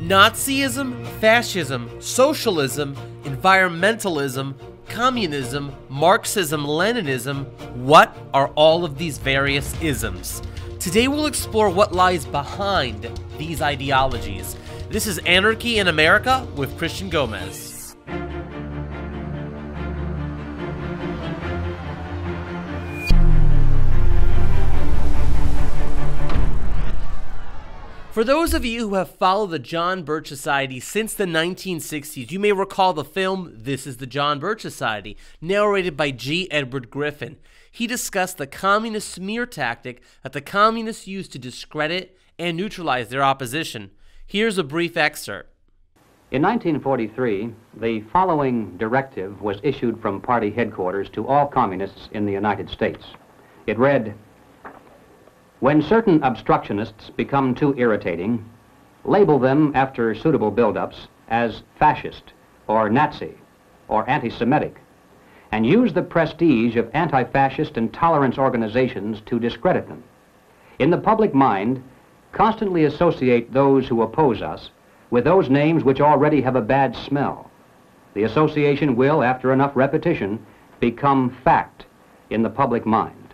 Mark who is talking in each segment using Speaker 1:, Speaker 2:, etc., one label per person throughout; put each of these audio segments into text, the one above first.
Speaker 1: Nazism, fascism, socialism, environmentalism, communism, Marxism-Leninism, what are all of these various isms? Today we'll explore what lies behind these ideologies. This is Anarchy in America with Christian Gomez. For those of you who have followed the John Birch Society since the 1960s, you may recall the film This is the John Birch Society, narrated by G. Edward Griffin. He discussed the communist smear tactic that the communists used to discredit and neutralize their opposition. Here's a brief excerpt.
Speaker 2: In 1943, the following directive was issued from party headquarters to all communists in the United States. It read, "When certain obstructionists become too irritating, label them after suitable build-ups as fascist or Nazi or anti-Semitic, and use the prestige of anti-fascist and tolerance organizations to discredit them. In the public mind, constantly associate those who oppose us with those names which already have a bad smell. The association will, after enough repetition, become fact in the public mind."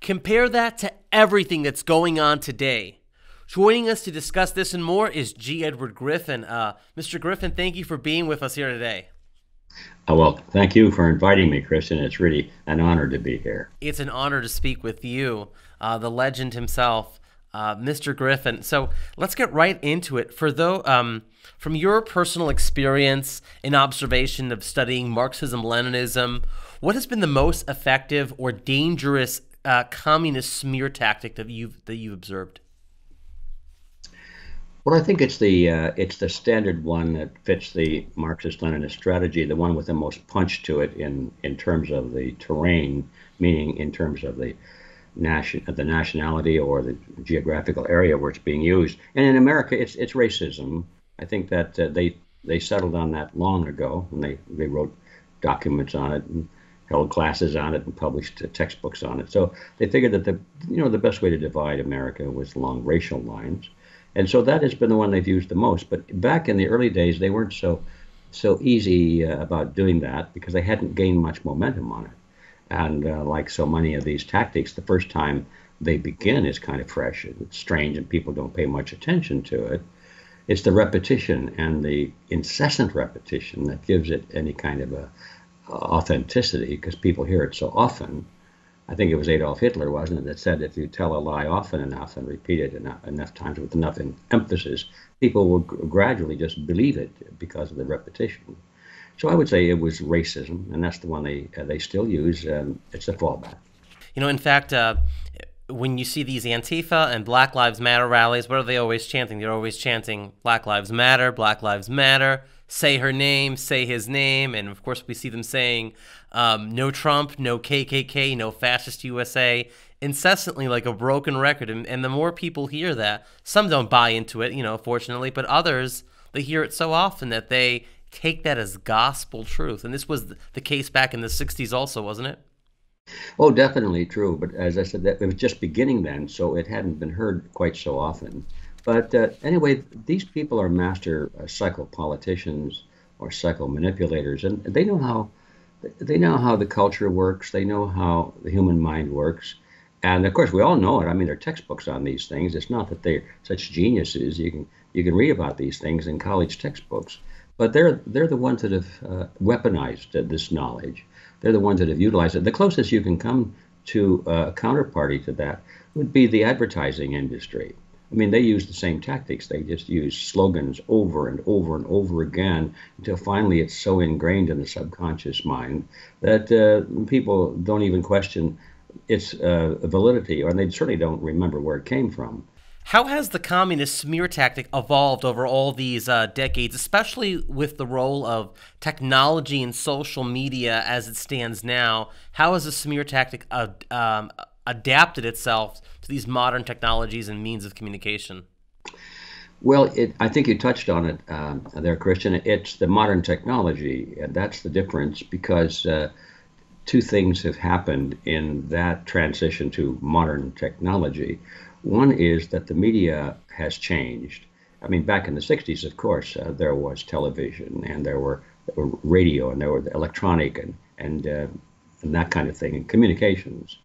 Speaker 1: Compare that to everything that's going on today. Joining us to discuss this and more is G. Edward Griffin. Mr. Griffin, thank you for being with us here today.
Speaker 3: Well, thank you for inviting me, Christian. It's really an honor to be here.
Speaker 1: It's an honor to speak with you, the legend himself, Mr. Griffin. So let's get right into it. From your personal experience and observation of studying Marxism-Leninism, what has been the most effective or dangerous communist smear tactic that you've observed?
Speaker 3: Well, I think it's the standard one that fits the Marxist-Leninist strategy, the one with the most punch to it in terms of the terrain, meaning in terms of the nationality or the geographical area where it's being used. And in America, it's racism. I think that they settled on that long ago when they wrote documents on it and held classes on it and published textbooks on it. So they figured that the best way to divide America was along racial lines. And so that has been the one they've used the most. But back in the early days, they weren't so easy about doing that because they hadn't gained much momentum on it. And like so many of these tactics, the first time they begin is kind of fresh. It's strange and people don't pay much attention to it. It's the repetition and the incessant repetition that gives it any kind of a authenticity because people hear it so often. I think it was Adolf Hitler, wasn't it, that said if you tell a lie often enough and repeat it enough times with enough emphasis, people will gradually just believe it because of the repetition. So I would say it was racism, and that's the one they still use. It's a fallback.
Speaker 1: In fact, when you see these Antifa and Black Lives Matter rallies, what are they always chanting? They're always chanting Black Lives Matter, Black Lives Matter, say her name, say his name, and of course we see them saying no Trump, no KKK, no fascist USA, incessantly like a broken record. And the more people hear that, some don't buy into it, fortunately, but others, they hear it so often that they take that as gospel truth. And this was the case back in the 60s also, wasn't it?
Speaker 3: Oh, definitely true. But as I said, that it was just beginning then, so it hadn't been heard quite so often. But anyway, these people are master psychopoliticians or psychomanipulators, and they know how the culture works. They know how the human mind works, and of course, we all know it. I mean, there are textbooks on these things. It's not that they're such geniuses. You can read about these things in college textbooks, but they're the ones that have weaponized this knowledge. They're the ones that have utilized it. The closest you can come to a counterparty to that would be the advertising industry. I mean, they use the same tactics. They just use slogans over and over and over again until finally it's so ingrained in the subconscious mind that people don't even question its validity, or they certainly don't remember where it came from.
Speaker 1: How has the communist smear tactic evolved over all these decades, especially with the role of technology and social media as it stands now? How has the smear tactic adapted itself to these modern technologies and means of communication?
Speaker 3: Well, I think you touched on it there, Christian. It's the modern technology, and that's the difference because two things have happened in that transition to modern technology. One is that the media has changed, I mean, back in the 60s, of course, there was television and there were radio and there were electronic and that kind of thing, and communications.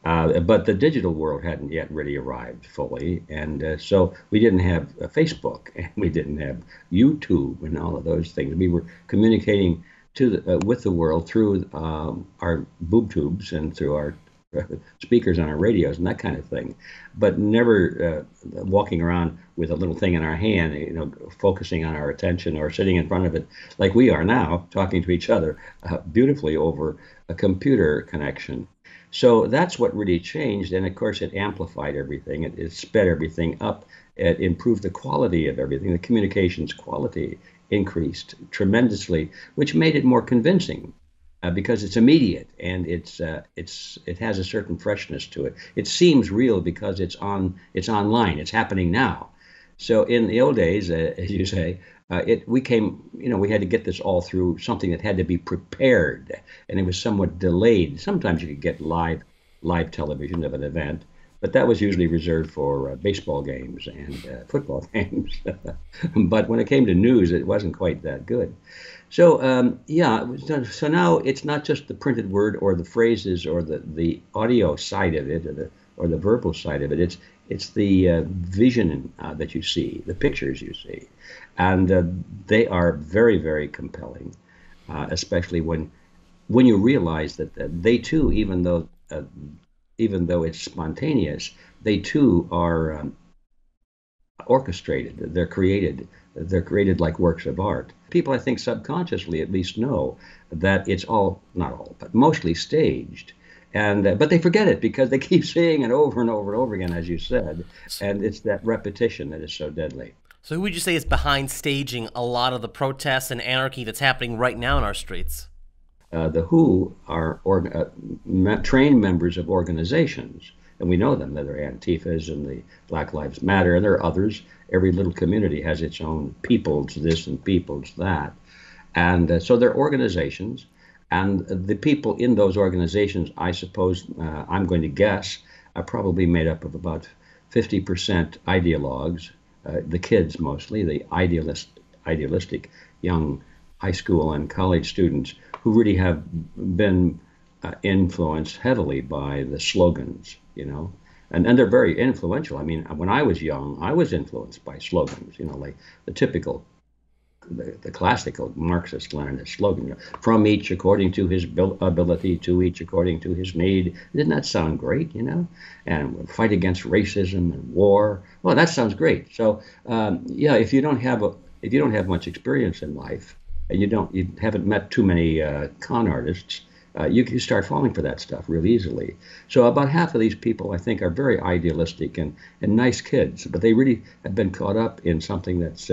Speaker 3: But the digital world hadn't yet really arrived fully, and so we didn't have Facebook, and we didn't have YouTube, and all of those things. We were communicating with the world through our boob tubes and through our speakers on our radios and that kind of thing, but never walking around with a little thing in our hand, focusing on our attention or sitting in front of it like we are now, talking to each other beautifully over a computer connection. So that's what really changed, and of course it amplified everything. It sped everything up. It improved the quality of everything. The communications quality increased tremendously, which made it more convincing. Because it's immediate and it has a certain freshness to it. It seems real because it's online. It's happening now. So in the old days, as you say, we had to get this all through something that had to be prepared, and it was somewhat delayed. Sometimes you could get live television of an event, but that was usually reserved for baseball games and football games. But when it came to news, it wasn't quite that good. So so now it's not just the printed word or the phrases or the audio side of it or the verbal side of it. It's the vision that you see, the pictures you see, and they are very, very compelling, especially when you realize that they too, even though it's spontaneous, they too are orchestrated. They're created. They're created like works of art. People, I think, subconsciously at least know that it's all, not all, but mostly staged. And but they forget it because they keep saying it over and over and over again, as you said. And it's that repetition that is so deadly.
Speaker 1: So who would you say is behind staging a lot of the protests and anarchy that's happening right now in our streets?
Speaker 3: The WHO are trained members of organizations, and we know them. They're Antifas and the Black Lives Matter, and there are others. Every little community has its own peoples this and peoples that. And so they're organizations, and the people in those organizations, I suppose, I'm going to guess, are probably made up of about 50% ideologues, the kids mostly, the idealistic young high school and college students who really have been influenced heavily by the slogans, and they're very influential. I mean, when I was young, I was influenced by slogans, like the typical, the classical Marxist-Leninist slogan, from each according to his ability, to each according to his need. Didn't that sound great, And fight against racism and war. Well, that sounds great. So, if you don't have much experience in life, and you haven't met too many con artists, you can start falling for that stuff real easily. So about half of these people, I think, are very idealistic and nice kids, but they really have been caught up in something that's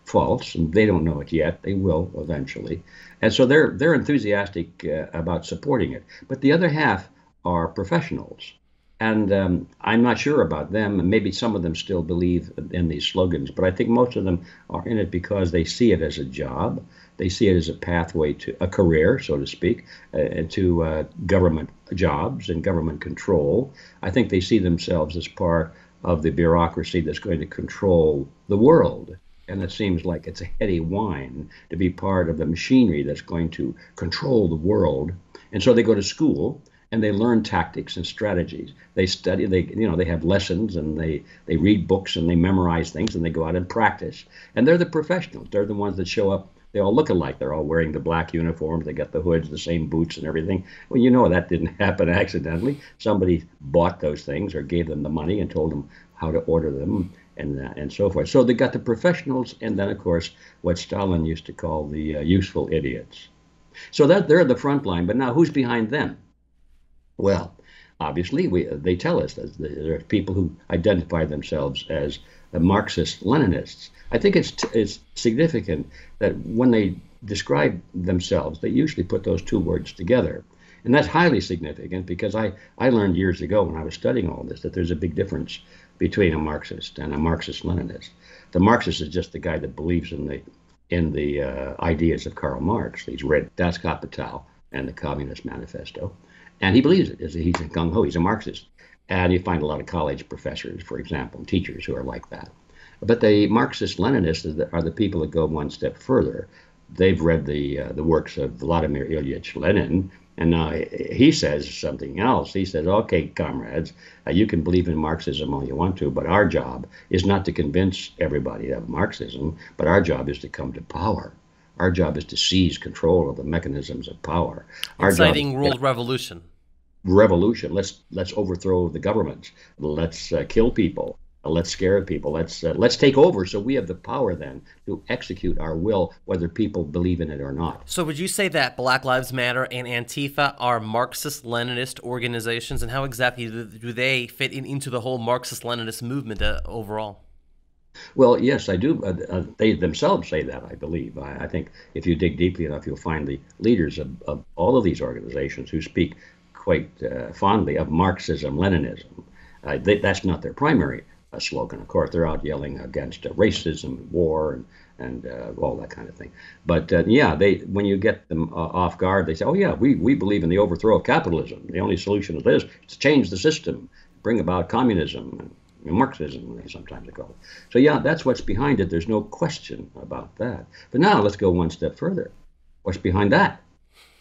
Speaker 3: false, and they don't know it yet. They will eventually. And so they're enthusiastic about supporting it. But the other half are professionals. And I'm not sure about them, and maybe some of them still believe in these slogans, but I think most of them are in it because they see it as a job. They see it as a pathway to a career, so to speak, to government jobs and government control. I think they see themselves as part of the bureaucracy that's going to control the world. And it seems like it's a heady whine to be part of the machinery that's going to control the world. And so they go to school and they learn tactics and strategies. They study, they have lessons, and they read books and they memorize things, and they go out and practice. And they're the professionals. They're the ones that show up. They all look alike. They're all wearing the black uniforms. They got the hoods, the same boots and everything. Well, that didn't happen accidentally. Somebody bought those things or gave them the money and told them how to order them and so forth. So they got the professionals, and then, of course, what Stalin used to call the useful idiots. So that they're the front line. But now who's behind them? Well, obviously, they tell us that there are people who identify themselves as Marxist-Leninists. I think it's significant that when they describe themselves, they usually put those two words together. And that's highly significant because I learned years ago when I was studying all this that there's a big difference between a Marxist and a Marxist-Leninist. The Marxist is just the guy that believes in the ideas of Karl Marx. He's read Das Kapital and the Communist Manifesto. And he believes it. He's a gung-ho. He's a Marxist. And you find a lot of college professors, for example, teachers who are like that. But the Marxist-Leninists are the people that go one step further. They've read the works of Vladimir Ilyich Lenin, and now he says something else. He says, okay, comrades, you can believe in Marxism all you want to, but our job is not to convince everybody of Marxism, but our job is to come to power. Our job is to seize control of the mechanisms of power. Our
Speaker 1: Inciting
Speaker 3: job
Speaker 1: world revolution.
Speaker 3: Revolution. Let's overthrow the governments. Let's kill people. Let's scare people. Let's take over, so we have the power then to execute our will, whether people believe in it or not.
Speaker 1: So would you say that Black Lives Matter and Antifa are Marxist-Leninist organizations, and how exactly do they fit into the whole Marxist-Leninist movement overall?
Speaker 3: Well, yes, I do. They themselves say that, I believe. I think if you dig deeply enough, you'll find the leaders of all of these organizations who speak quite fondly of Marxism-Leninism. That's not their primary slogan. Of course, they're out yelling against racism, war, and all that kind of thing. But yeah, when you get them off guard, they say, oh yeah, we believe in the overthrow of capitalism. The only solution to this is to change the system, bring about communism, and Marxism, they sometimes call it. So yeah, that's what's behind it. There's no question about that. But now let's go one step further. What's behind that?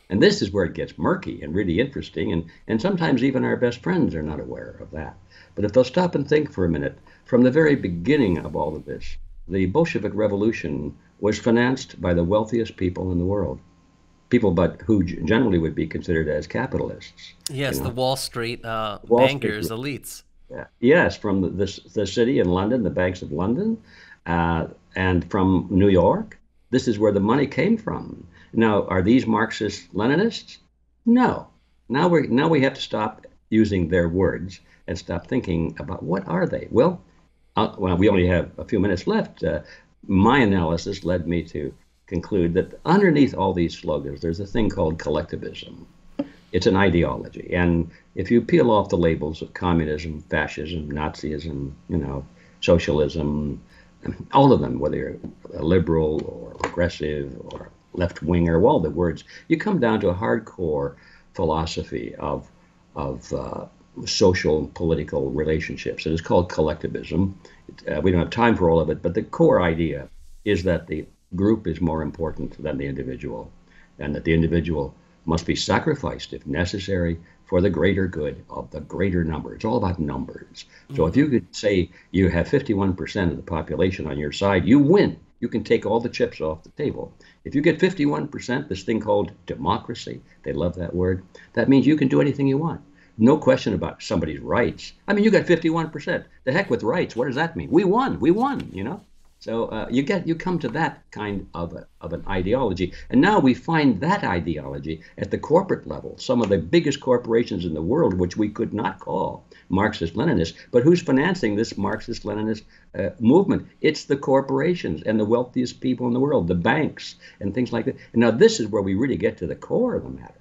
Speaker 3: And this is where it gets murky and really interesting, and sometimes even our best friends are not aware of that. But if they'll stop and think for a minute, from the very beginning of all of this, the Bolshevik Revolution was financed by the wealthiest people in the world. People but who generally would be considered as capitalists.
Speaker 1: Yes, the Wall Street bankers, elites.
Speaker 3: Yeah. Yes, from the city in London, the banks of London, and from New York. This is where the money came from. Now, are these Marxist-Leninists? No. Now we have to stop using their words and stop thinking about what are they. Well, we only have a few minutes left. My analysis led me to conclude that underneath all these slogans, there's a thing called collectivism. It's an ideology, and if you peel off the labels of communism, fascism, Nazism, socialism, all of them, whether you're a liberal or progressive or left-winger, all the words, you come down to a hardcore philosophy of social and political relationships. It is called collectivism. We don't have time for all of it, but the core idea is that the group is more important than the individual, and that the individual must be sacrificed, if necessary, for the greater good of the greater number. It's all about numbers. So if you could say you have 51% of the population on your side, you win. You can take all the chips off the table. If you get 51%, this thing called democracy, they love that word, that means you can do anything you want. No question about somebody's rights. I mean, you got 51%. The heck with rights. What does that mean? We won, So you come to that kind of an ideology. And now we find that ideology at the corporate level. Some of the biggest corporations in the world, which we could not call Marxist-Leninist, but who's financing this Marxist-Leninist movement? It's the corporations and the wealthiest people in the world, the banks and things like that. And now this is where we really get to the core of the matter.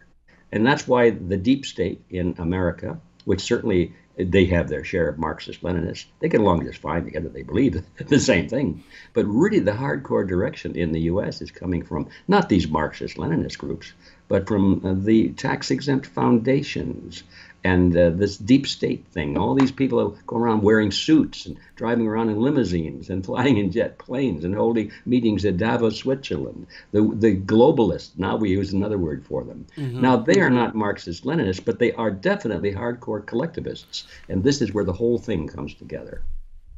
Speaker 3: And that's why the deep state in America, which certainly they have their share of Marxist-Leninists, they get along just fine together. They believe the same thing. But really the hardcore direction in the U.S. is coming from not these Marxist-Leninist groups, but from the tax-exempt foundations and this deep state thing. All these people go around wearing suits and driving around in limousines and flying in jet planes and holding meetings at Davos, Switzerland. The globalists, now we use another word for them. Now, they are not Marxist-Leninists, but they are definitely hardcore collectivists. And this is where the whole thing comes together.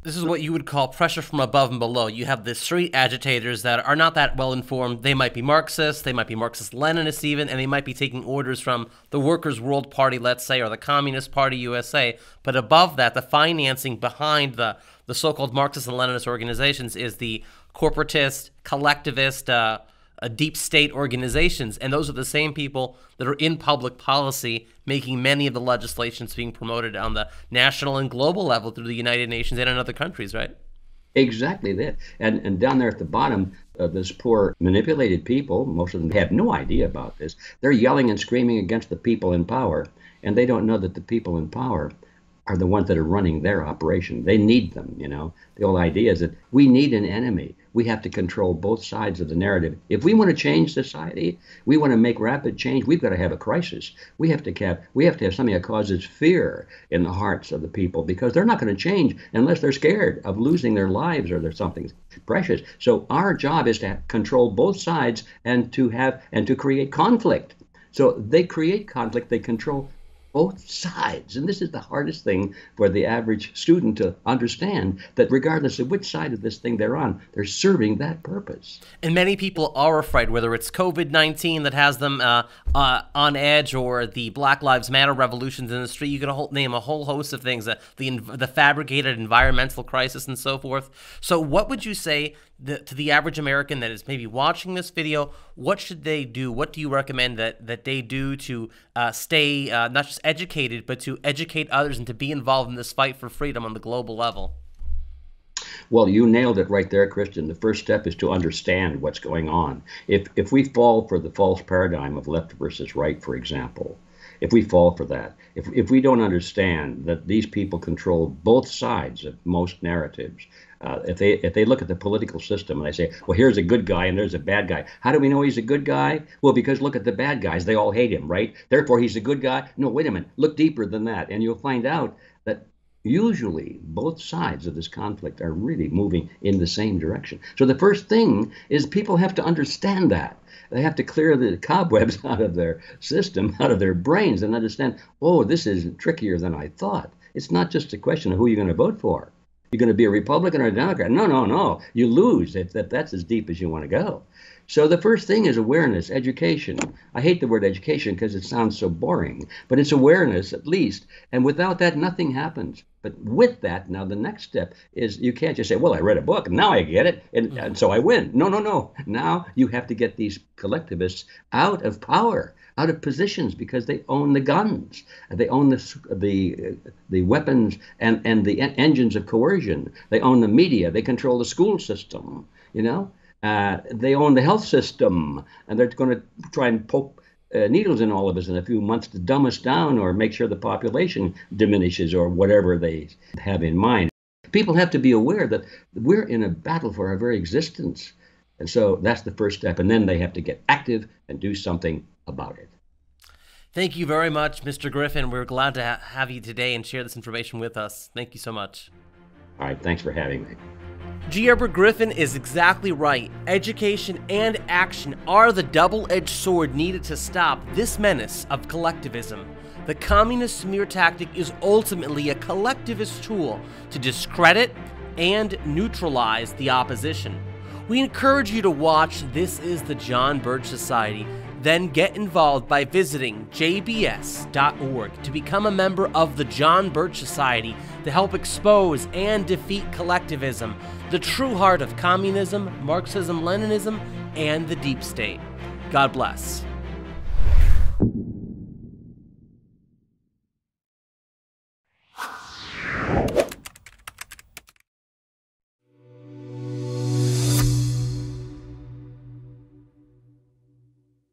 Speaker 1: This is what you would call pressure from above and below. You have the street agitators that are not that well informed. They might be Marxists, they might be Marxist-Leninists even, and they might be taking orders from the Workers' World Party, let's say, or the Communist Party USA. But above that, the financing behind the so-called Marxist and Leninist organizations is the corporatist, collectivist, deep state organizations. And those are the same people that are in public policy making many of the legislations being promoted on the national and global level through the United Nations and in other countries, right?
Speaker 3: Exactly that. And down there at the bottom, this poor manipulated people, most of them have no idea about this. They're yelling and screaming against the people in power, and they don't know that the people in power are the ones that are running their operation. They need them, The whole idea is that we need an enemy. we have to control both sides of the narrative. If we want to change society, we want to make rapid change, we've got to have a crisis. We have to have something that causes fear in the hearts of the people, because they're not going to change unless they're scared of losing their lives or there's something precious. So our job is to control both sides and to create conflict. So they create conflict, they control both sides. And this is the hardest thing for the average student to understand, that regardless of which side of this thing they're on, they're serving that purpose.
Speaker 1: And many people are afraid, whether it's COVID-19 that has them on edge, or the Black Lives Matter revolutions in the street. You can name a whole host of things, the fabricated environmental crisis and so forth. So what would you say to the average American that is maybe watching this video? What should they do? What do you recommend that they do to stay not just educated, but to educate others and to be involved in this fight for freedom on the global level?
Speaker 3: Well, you nailed it right there, Christian. The first step is to understand what's going on. If we fall for the false paradigm of left versus right, for example, if we fall for that, if we don't understand that these people control both sides of most narratives, if they look at the political system and they say, well, here's a good guy and there's a bad guy. How do we know he's a good guy? Well, because look at the bad guys. They all hate him, right? Therefore, he's a good guy. No, wait a minute. Look deeper than that. And you'll find out that usually both sides of this conflict are really moving in the same direction. So the first thing is people have to understand that. They have to clear the cobwebs out of their system, out of their brains, and understand, oh, this is trickier than I thought. It's not just a question of who you're going to vote for. You're going to be a Republican or a Democrat. No, no, no. You lose if that's as deep as you want to go. So the first thing is awareness, education. I hate the word education because it sounds so boring, but it's awareness at least. And without that, nothing happens. But with that, now the next step is you can't just say, well, I read a book and now I get it and so I win. No, no, no. Now you have to get these collectivists out of power, out of positions, because they own the guns, they own the weapons and the engines of coercion. They own the media. They control the school system. You know, they own the health system, and they're going to try and poke needles in all of us in a few months to dumb us down or make sure the population diminishes or whatever they have in mind. People have to be aware that we're in a battle for our very existence. And so that's the first step. And then they have to get active and do something about it.
Speaker 1: Thank you very much, Mr. Griffin. We're glad to have you today and share this information with us. Thank you so much.
Speaker 3: All right. Thanks for having me.
Speaker 1: G. Herbert Griffin is exactly right. Education and action are the double-edged sword needed to stop this menace of collectivism. The communist smear tactic is ultimately a collectivist tool to discredit and neutralize the opposition. We encourage you to watch This is the John Birch Society, then get involved by visiting jbs.org to become a member of the John Birch Society to help expose and defeat collectivism, the true heart of communism, Marxism-Leninism, and the deep state. God bless.